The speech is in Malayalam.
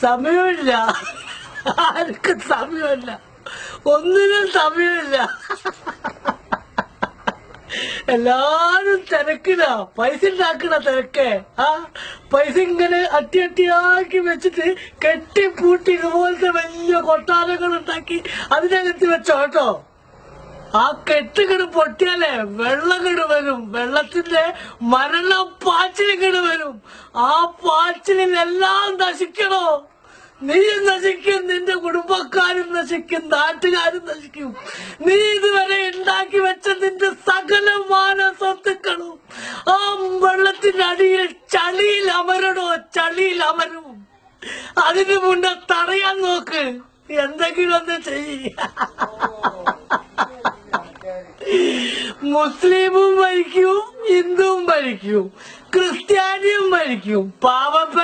സമയമില്ല, ആർക്കും സമയമില്ല, ഒന്നിനും സമയമില്ല. എല്ലാരും തിരക്കിടാ, പൈസ ഉണ്ടാക്കണ തിരക്ക്. പൈസ ഇങ്ങനെ അട്ടിയാക്കി വെച്ചിട്ട് കെട്ടിപ്പൂട്ടി ഇതുപോലത്തെ വലിയ കൊട്ടാരങ്ങൾ ഉണ്ടാക്കി അതിനകത്ത് വെച്ചോട്ടോ. ആ കെട്ടുകിട് പൊട്ടിയാലേ വെള്ളകിട് വരും, വെള്ളത്തിന്റെ മരണപ്പാച്ചിലിങ്ങട് വരും. ആ പാച്ചിലെല്ലാം നശിക്കണോ? നീയും നശിക്കും, നിന്റെ കുടുംബക്കാരും നശിക്കും, നാട്ടുകാരും നശിക്കും. നീ ഇതുവരെ ഉണ്ടാക്കി വെച്ച നിന്റെ സകലമാന സ്വത്തുക്കളും ആ വെള്ളത്തിന്റെ അടിയിൽ ചളിയിൽ അമരണോ? ചളിയിൽ അമരും. അതിനു മുന്നേ തടയാൻ നോക്ക്, എന്തെങ്കിലും ഒന്ന് ചെയ്യ. മുസ്ലിമും മരിക്കും, ഹിന്ദുവും മരിക്കും, ക്രിസ്ത്യാനിയും മരിക്കും, പാവപ്പെട്ട